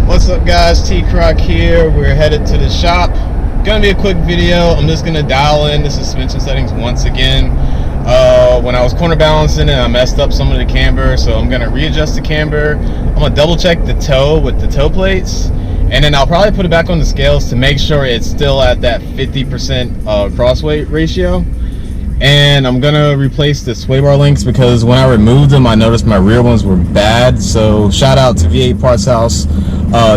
What's up guys, T-Croc here. We're headed to the shop. Gonna be a quick video. I'm just gonna dial in the suspension settings once again. When I was corner balancing and I messed up some of the camber, so I'm gonna readjust the camber. I'm gonna double check the toe with the toe plates, and then I'll probably put it back on the scales to make sure it's still at that 50% cross weight ratio. And I'm gonna replace the sway bar links because when I removed them I noticed my rear ones were bad. So shout out to V8 Parts House.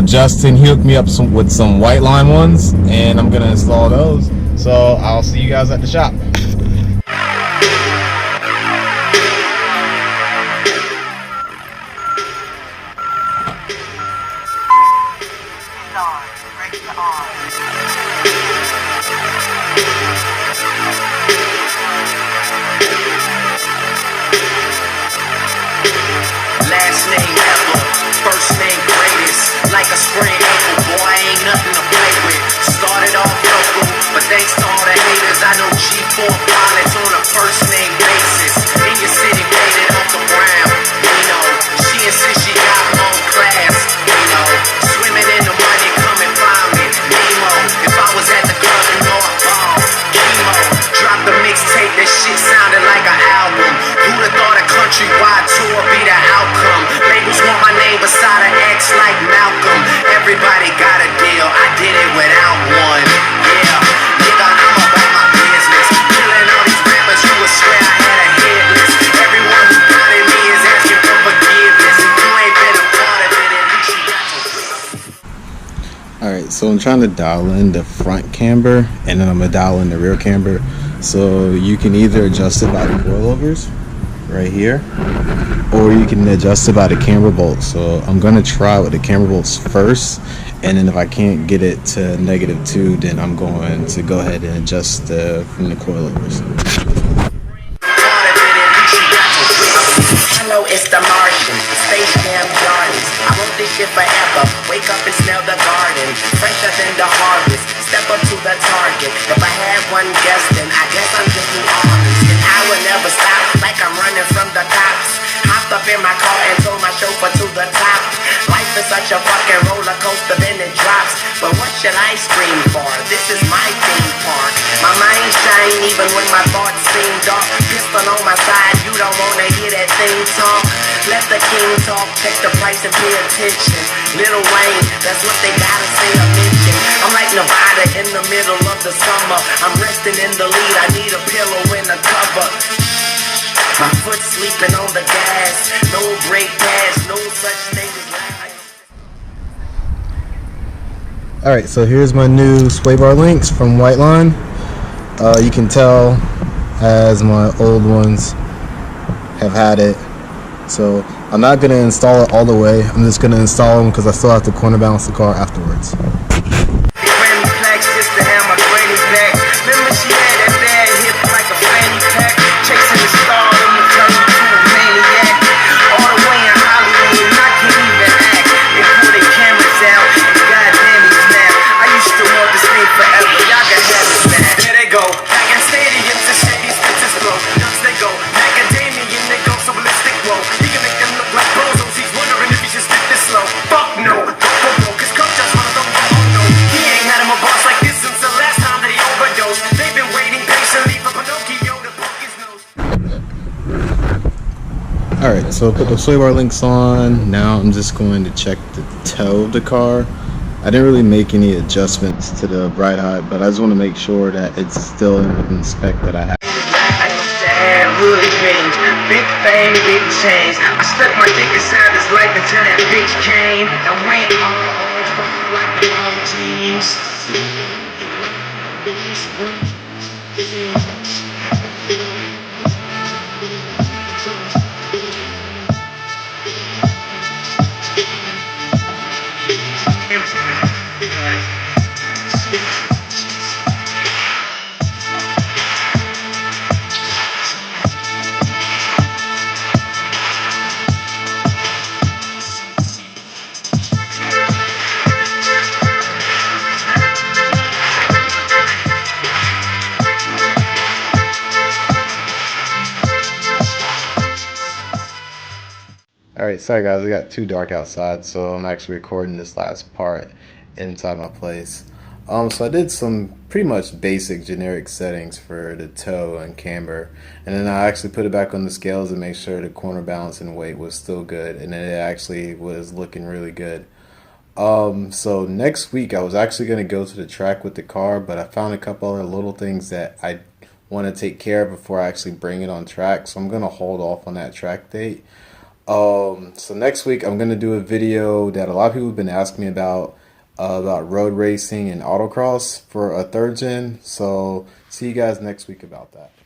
Justin, he hooked me up with some white line ones, and I'm gonna install those. So I'll see you guys at the shop. Last name ever, first name greatest. Like a sprained ankle, boy, ain't nothing to play with. Started off local, but thanks to all the haters, I know G4 pilots on a first name basis. In your city, dated Uncle Brown, you know. She insists she got her own class, you know. Swimming in the money, come and find me, Nemo. If I was at the club in North Ball, chemo. Drop the mixtape, that shit sounded like an album. Who'd have thought a countrywide tour be the outcome? Labels want my name beside an X like Malcolm. Everybody got a deal, I did it without one. Yeah, nigga, I'm about my business. Killing all these rappers, you would swear I had a hit list. Everyone who doubted me is asking for forgiveness. If you ain't been a part of it, at least you got to. Alright, so I'm trying to dial in the front camber, and then I'm gonna dial in the rear camber. So you can either adjust it by the coilovers right here, or you can adjust it by the camber bolts. So I'm gonna try with the camber bolts first, and then if I can't get it to -2, then I'm going to go ahead and adjust from the coilovers. Hello, it's the Martian, Space Jam Gardens. I wrote this shit forever. Wake up and smell the garden, fresher than the harvest. Step up to the target. If I had one guess, then I guess I'm just too honest. And I will never stop, like I'm running from the cops. Hopped up in my car and told my chauffeur to the top. Life is such a fucking roller coaster, then it drops. But what should I scream for? This is my theme park. My mind shine even when my thoughts seem dark. Pistol on my side, you don't wanna hear that thing talk. Let the king talk, check the price and pay attention. Lil Wayne, that's what they gotta say or mention. I'm like Nevada in the middle of the summer. I'm resting in the lead, I need a pillow and a cover. My foot sleeping on the gas, no brake pads, no such thing as life. Alright, so here's my new sway bar links from White Line. You can tell as my old ones have had it. So I'm not going to install it all the way. I'm just going to install them because I still have to corner balance the car afterwards. Alright, so I put the sway bar links on. Now I'm just going to check the toe of the car. I didn't really make any adjustments to the bright height, but I just want to make sure that it's still in the spec that I have. I used to have hood dreams, big fame, big change. I stuck my dick inside this life until that bitch came and went on like the wrong teams. Alright, sorry guys, it got too dark outside, so I'm actually recording this last part inside my place. So I did some pretty much basic generic settings for the toe and camber, and then I actually put it back on the scales to make sure the corner balance and weight was still good, and then it actually was looking really good. So next week I was actually going to go to the track with the car, but I found a couple other little things that I want to take care of before I actually bring it on track, so I'm going to hold off on that track date. So next week I'm gonna do a video that a lot of people have been asking me about road racing and autocross for a third gen. So see you guys next week about that.